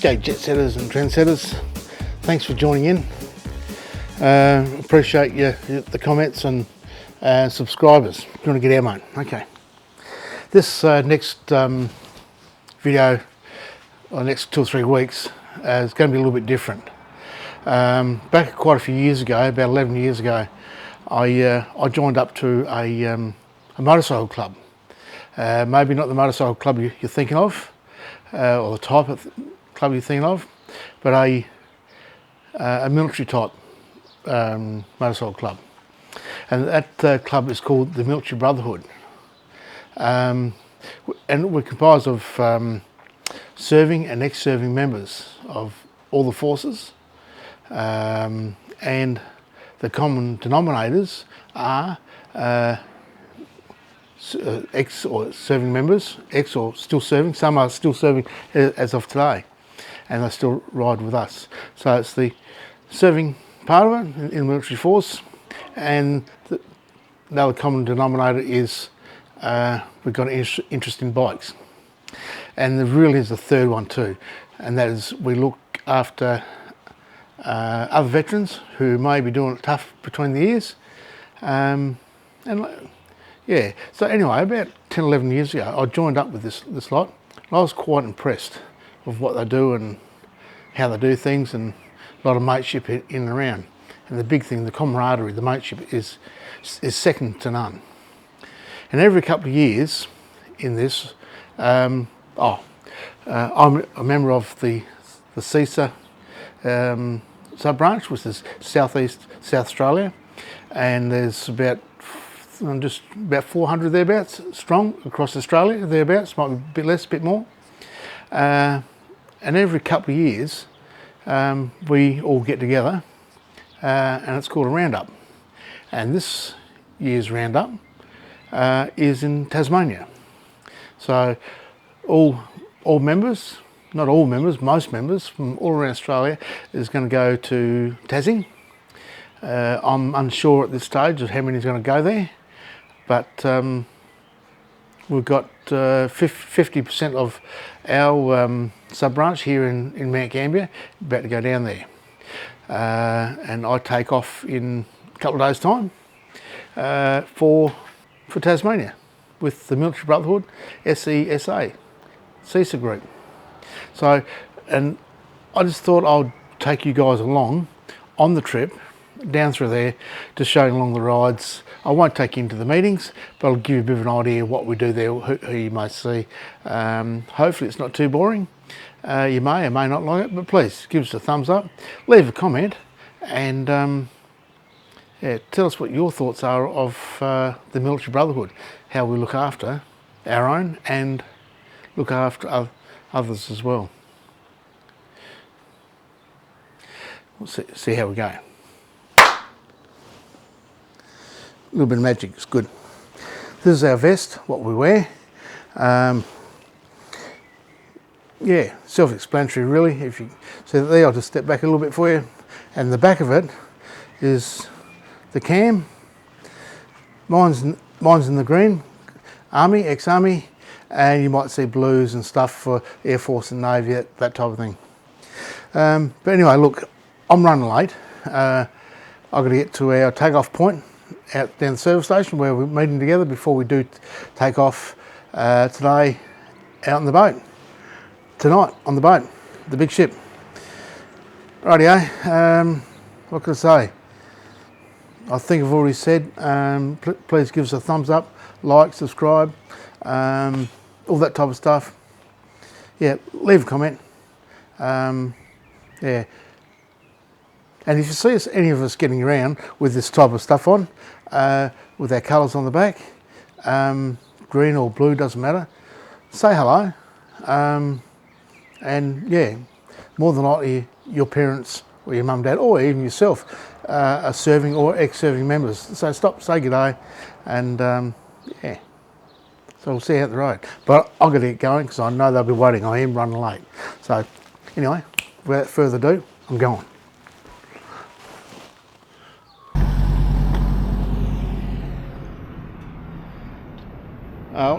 Okay, jet setters and trendsetters, thanks for joining in. Appreciate the comments and subscribers. You want to get our mate? Okay. This next video, or next 2 or 3 weeks, is going to be a little bit different. Back quite a few years ago, about 11 years ago, I joined up to a motorcycle club. Maybe not the motorcycle club you're thinking of, or the type of club you're thinking of, but a military type motorcycle club. And that club is called the Military Brotherhood. And we're comprised of serving and ex-serving members of all the forces, and the common denominators are ex or serving members, ex or still serving. Some are still serving as of today, and they still ride with us. So it's the serving part of it in the military force, and the other common denominator is we've got an interest in bikes. And there really is a third one too, and that is we look after other veterans who may be doing it tough between the ears. Yeah, so anyway, about 10, 11 years ago, I joined up with this lot. I was quite impressed with what they do and how they do things, and a lot of mateship in and around. And the big thing, the camaraderie, the mateship is second to none. And every couple of years in this, I'm a member of the CISA sub-branch, which is South Australia, and there's just about 400 thereabouts strong across Australia, thereabouts, might be a bit less, a bit more. And every couple of years we all get together, and it's called a roundup. And this year's roundup is in Tasmania. So all members, not all members, most members from all around Australia is going to go to Tassie. I'm unsure at this stage of how many is going to go there, but we've got 50% of our sub-branch here in Mount Gambier about to go down there. And I take off in a couple of days' time for Tasmania with the Military Brotherhood, SESA, CISA group. So, and I just thought I'd take you guys along on the trip down through there, just showing along the rides. I won't take you into the meetings, but I'll give you a bit of an idea of what we do there, who you may see. Hopefully it's not too boring. You may or may not like it, but please give us a thumbs up, leave a comment, and yeah, tell us what your thoughts are of the Military Brotherhood, how we look after our own and look after others as well. We'll see how we go. A little bit of magic is good. This is our vest, what we wear. Yeah, self-explanatory really. If you see that there, I'll just step back a little bit for you. And the back of it is the cam. Mine's in the green, Army, ex-Army, and you might see blues and stuff for Air Force and Navy, that type of thing. But anyway, look, I'm running late. I've got to get to our takeoff point out down the service station where we're meeting together before we do take off today out on the boat. Tonight on the boat, the big ship. Rightio, what can I say? I think I've already said, please give us a thumbs up, like, subscribe, all that type of stuff. Yeah, leave a comment. Yeah. And if you see any of us getting around with this type of stuff on, with our colours on the back, green or blue, doesn't matter, say hello. And yeah, more than likely your parents or your mum, dad, or even yourself are serving or ex-serving members. So stop, say good day, and yeah. So we'll see you out the road. But I've got to get going because I know they'll be waiting. I am running late. So anyway, without further ado, I'm going.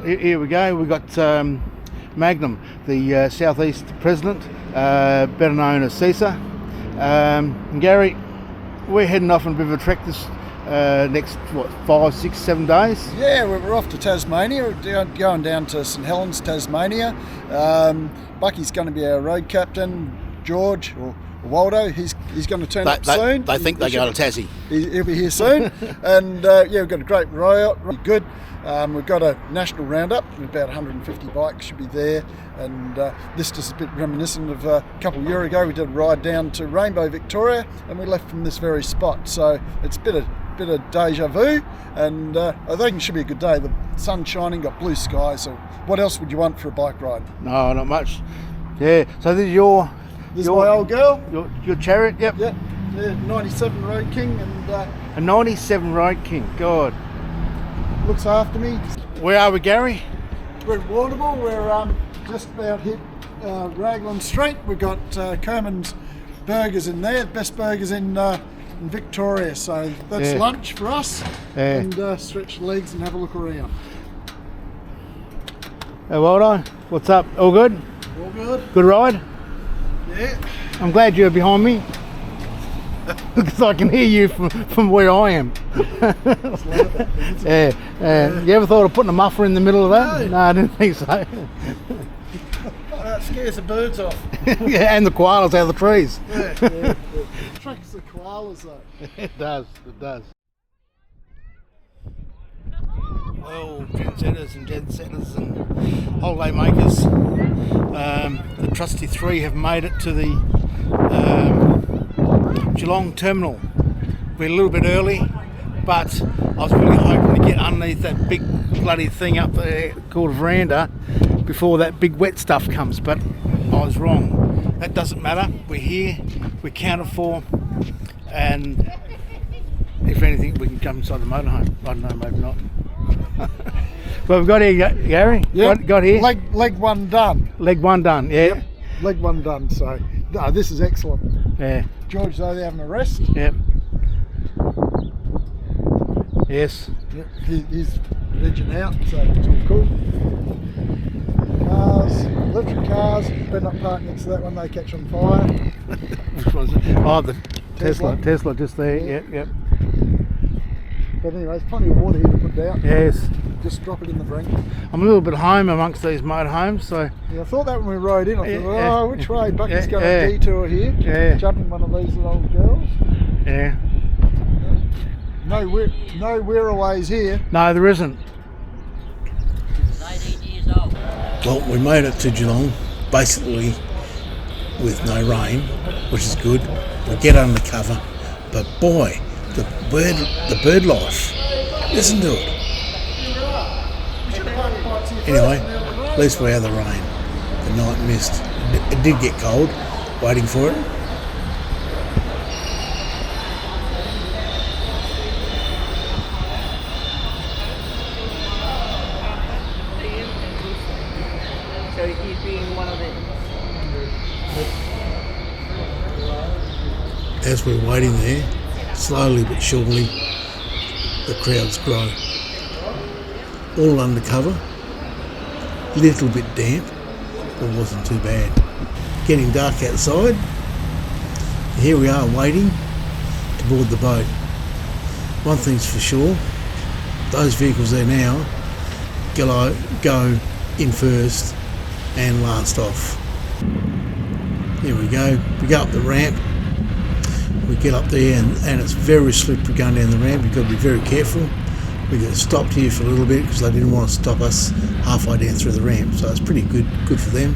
Here we go. We've got Magnum, the Southeast President, better known as Caesar. Gary, we're heading off on a bit of a trek this next 5, 6, 7 days. Yeah, we're off to Tasmania. We're going down to St Helens, Tasmania. Bucky's going to be our road captain. George or Waldo, he's going to turn up soon. They think they go to Tassie. He'll be here soon. And we've got a great riot, really good. We've got a national roundup, about 150 bikes should be there. And this just a bit reminiscent of a couple of years ago. We did a ride down to Rainbow, Victoria, and we left from this very spot. So it's a bit of deja vu, and I think it should be a good day. The sun's shining, got blue sky. So what else would you want for a bike ride? No, not much. Yeah. So this is This is my old girl. Your chariot, yep. Yep. Yeah, 97 Road King, and a 97 Road King. God. Looks after me. Where are we, Gary? We're at Waterville. We're just about hit Raglan Street. We've got Kerman's Burgers in there, the best burgers in Victoria. So that's lunch for us. And stretch the legs and have a look around. Hey, Waldo, what's up? All good? All good. Good ride? Yeah. I'm glad you're behind me because I can hear you from where I am. Yeah. You ever thought of putting a muffler in the middle of that? No, I didn't think so. That scares the birds off. Yeah, and the koalas out of the trees. Yeah. Attracts the koalas though. It does. Well, trendsetters and jet setters and holiday makers, the Trusty Three have made it to the Geelong terminal. We're a little bit early, but I was really hoping to get underneath that big bloody thing up there called a veranda before that big wet stuff comes, but I was wrong. That doesn't matter. We're here, we're counted for, and if anything, we can come inside the motorhome. I don't know, maybe not. Well, we've got here, Gary. Yep. Got here. Leg one done. Leg one done. Yeah. Yep. Leg one done. So this is excellent. Yeah. George's over there having a rest. Yep. Yes. Yep. He's vegging out, so it's all cool. Cars, electric cars. Better not park next to that one; they catch on fire. Which one's it? Oh, the Tesla just there. Yeah. Yep. But anyway, there's plenty of water here to put out. Yes. Just drop it in the brink. I'm a little bit home amongst these motorhomes, so. Yeah, I thought that when we rode in. I thought, which way? Bucky's going Yeah. to detour here. Yeah. Jumping one of these little old girls. Yeah. No Wirraways here. No, there isn't. 18 years old. Well, we made it to Geelong, basically with no rain, which is good. We get under cover, but boy, the bird life. Listen to it. Anyway, at least we're out of the rain. The night mist. It did get cold, waiting for it. So he's being one of them. As we're waiting there, slowly but surely, the crowds grow. All undercover, little bit damp, but wasn't too bad. Getting dark outside. Here we are waiting to board the boat. One thing's for sure, those vehicles there now go in first and last off. Here we go up the ramp. We get up there and it's very slippery going down the ramp. You've got to be very careful. We got stopped here for a little bit because they didn't want to stop us halfway down through the ramp, so it's pretty good for them.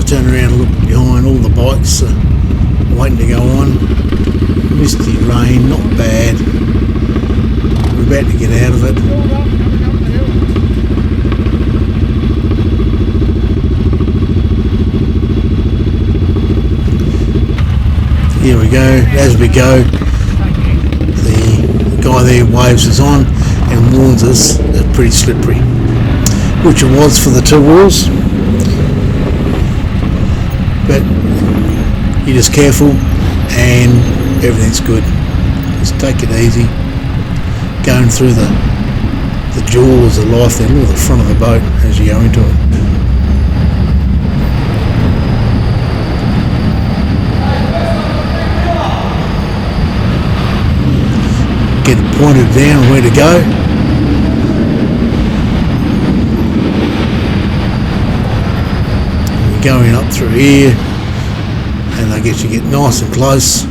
Turn around and look behind, all the bikes are waiting to go on. Misty rain, not bad. We're about to get out of it. Here we go, as we go, guy there waves us on and warns us it's pretty slippery, which it was for the 2 wheels, but you're just careful and everything's good. Just take it easy, going through the jaws of life there. Look at the front of the boat as you go into it. Get pointed down where to go. You're going up through here, and I guess you get nice and close.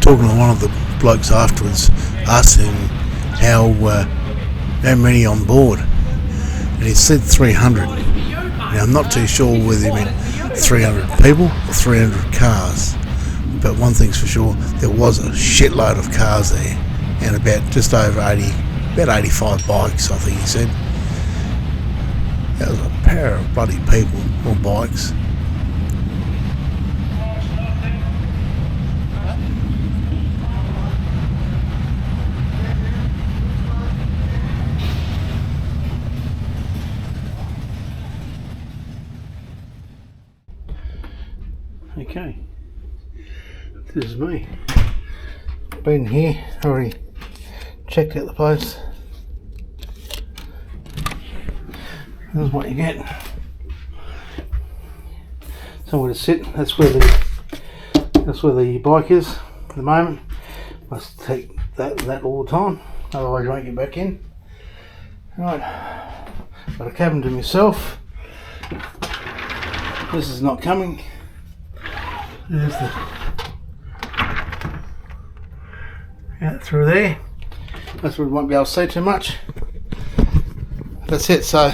Talking to one of the blokes afterwards, asking him how many on board, and he said 300. Now I'm not too sure whether he meant 300 people or 300 cars, but one thing's for sure, there was a shitload of cars there, and about just over 85 bikes, I think he said. That was a pair of bloody people or bikes. Okay, this is me. Been here, already checked out the place. This is what you get. Somewhere to sit. That's where the bike is at the moment. Must take that all the time, otherwise you won't get back in. Right, got a cabin to myself. This is not coming. There's the out through there. That's where we won't be able to see too much. That's it. So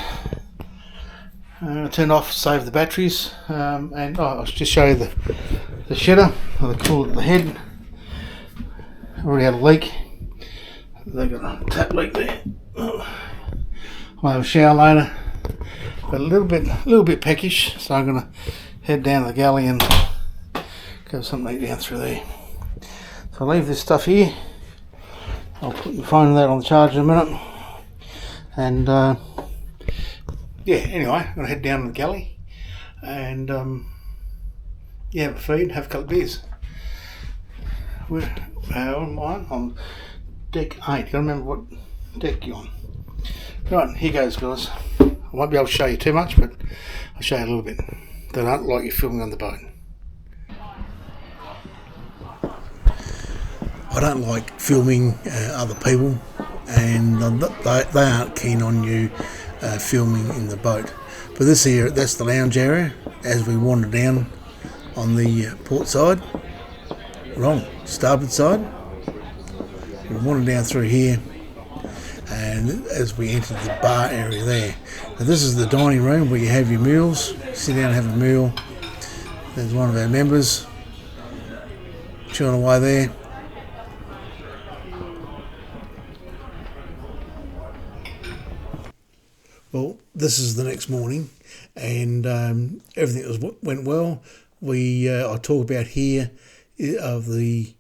I turn off, save the batteries, and I'll just show you the shedder. Or they call it the head. Already had a leak. They've got a tap leak there. I'll have a shower later, but a little bit peckish. So I'm gonna head down to the galley and go something down through there. So I'll leave this stuff here. I'll put the phone and that on the charge in a minute. And yeah, anyway, I'm going to head down to the galley and yeah, have a feed, have a couple of beers. Where am I? On deck 8. Gotta remember what deck you're on. Right, here goes, guys. I won't be able to show you too much, but I'll show you a little bit. They don't like you filming on the boat. I don't like filming other people, and they aren't keen on you filming in the boat. But this here, that's the lounge area as we wander down on the port side. Wrong, starboard side. We wander down through here, and as we enter the bar area there. Now this is the dining room where you have your meals. Sit down and have a meal. There's one of our members chewing away there. Well, this is the next morning, and everything went well. I talk about here of the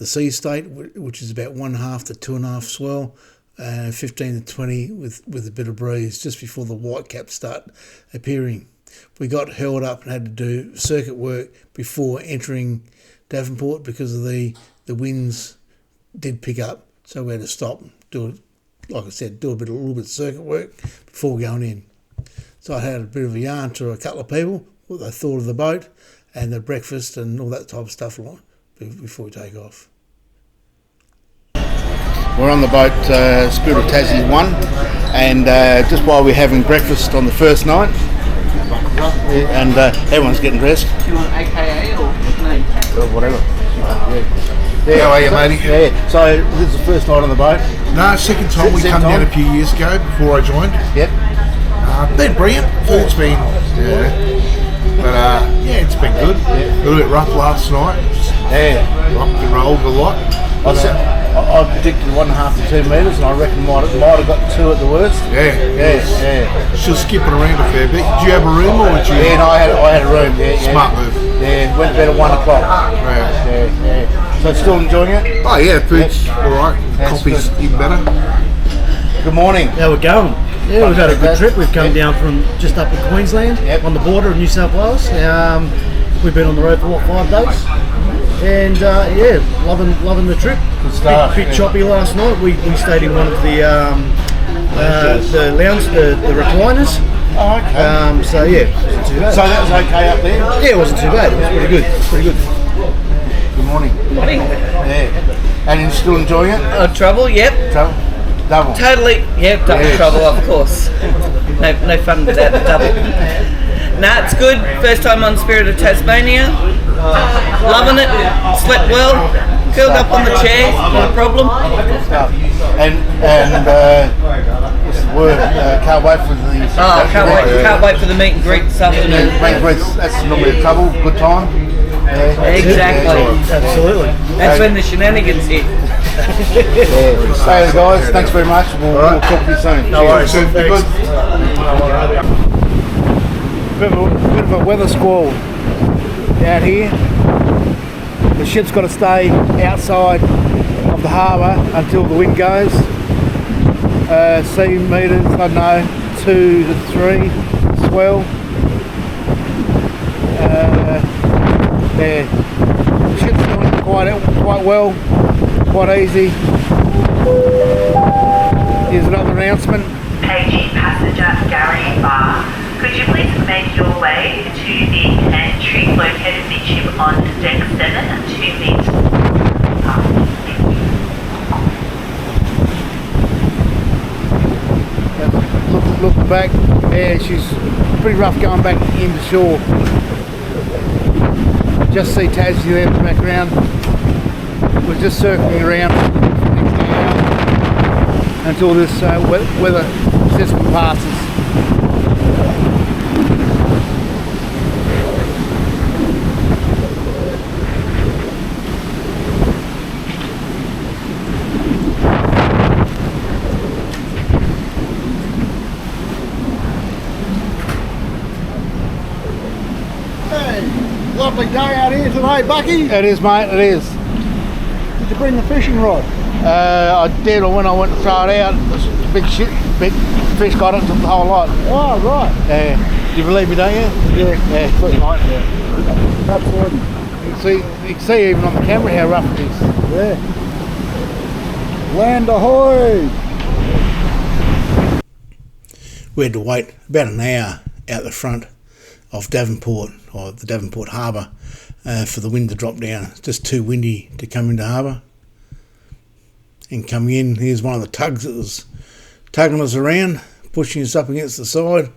sea state, which is about 1/2 to 2.5 swell, 15 to 20 with a bit of breeze just before the white caps start appearing. We got held up and had to do circuit work before entering Devonport because of the winds did pick up, so we had to stop, like I said, do a little bit of circuit work before going in. So I had a bit of a yarn to a couple of people, what they thought of the boat and the breakfast and all that type of stuff before we take off. We're on the boat Spirit of Tassie 1, and just while we're having breakfast on the first night, and everyone's getting dressed. Do you want AKA or name? Or whatever. Yeah, how are you, matey? Yeah. So this is the first night on the boat. No, second time. We come down a few years ago before I joined. Yep. Been brilliant. Food's been, but yeah, it's been good. A little bit rough last night. Yeah. Rocked and rolled a lot. I I predicted 1.5 to 2 metres, and I reckon might have got 2 at the worst. Yeah. She was skipping around a fair bit. Did you have a room or did you? Yeah, no, I had a room. Yeah, Smart move. Yeah, went to bed at 1 o'clock. Right. Yeah. So still enjoying it? Oh yeah, food's all right. That's Coffee's good. even better. Good morning. How we're going? Yeah, we've had a good trip. We've come down from just up in Queensland, on the border of New South Wales. We've been on the road for 5 days, and loving the trip. Good stuff. Bit choppy last night. We stayed in one of the lounge, the recliners. Oh, okay. So yeah, wasn't too bad. So that was okay up there? Yeah, it wasn't too bad. It was pretty good. Good morning. Morning. Yeah. And you're still enjoying it? Trouble, yep. Double. Totally, yep, double Yes. trouble, of course. No fun without the double. Nah, it's good. First time on Spirit of Tasmania. Loving it. Slept well. Curled up on the chair. Not a problem. Stuff. And what's the word? Can't wait for the. Oh, can't wait for the meet and greet this afternoon. That's normally the trouble. Good time. Yeah. Exactly. Absolutely. That's when the shenanigans hit. Hey guys, thanks very much. We'll talk to you soon. No worries. Cheers. Be good. Bit of a weather squall out here. The ship's got to stay outside of the harbour until the wind goes. Sea metres, I don't know, 2 to 3 swell. The ship's doing quite well, quite easy. Here's another announcement. KG passenger Gary Bar. Could you please make your way to the pantry located midship on deck 7 to meet? Look back. Yeah, she's pretty rough going back into shore. Just see Tassie there in the background. We're just circling around until this weather system passes. Lovely day out here today, Bucky. It is, mate, it is. Did you bring the fishing rod? I did, or when I went to throw it out, big fish got it, took the whole lot. Oh, right. You believe me, don't you? Yeah. Good night. Absolutely. You can see even on the camera how rough it is. Yeah. Land ahoy! We had to wait about an hour out the front of Devonport, or the Devonport Harbour, for the wind to drop down. It's just too windy to come into harbour. And coming in, here's one of the tugs that was tugging us around, pushing us up against the side.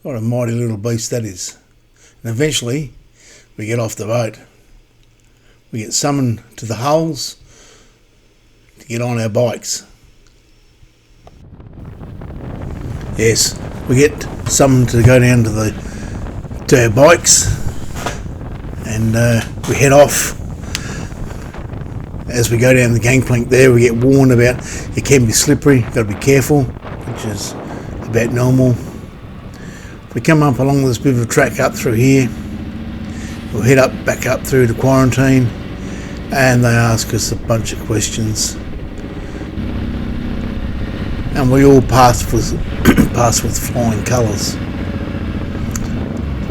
What a mighty little beast that is. And eventually, we get off the boat. We get summoned to the hulls to get on our bikes. Yes, we get summoned to go down to our bikes, and we head off. As we go down the gangplank there, we get warned about it can be slippery, got to be careful, which is about normal. We come up along this bit of a track up through here. We'll head back up through to quarantine, and they ask us a bunch of questions. And we all pass with flying colours.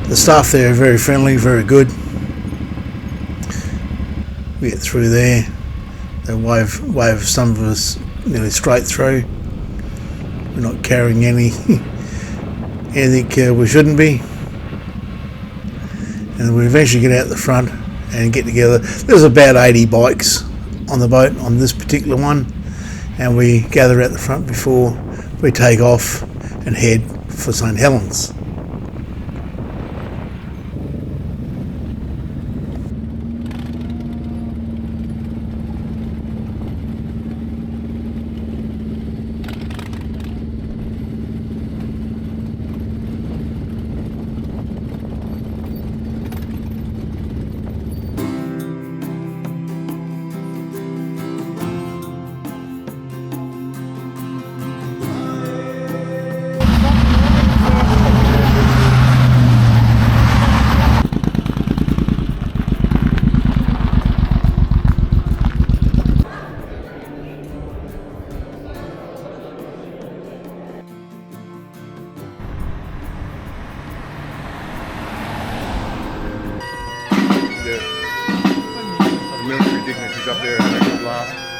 The staff there are very friendly, very good. We get through there, they wave some of us nearly straight through. We're not carrying anything we shouldn't be. And we eventually get out the front and get together. There's about 80 bikes on the boat on this particular one, and we gather at the front before we take off and head for St Helens. dignitaries up there having a good laugh.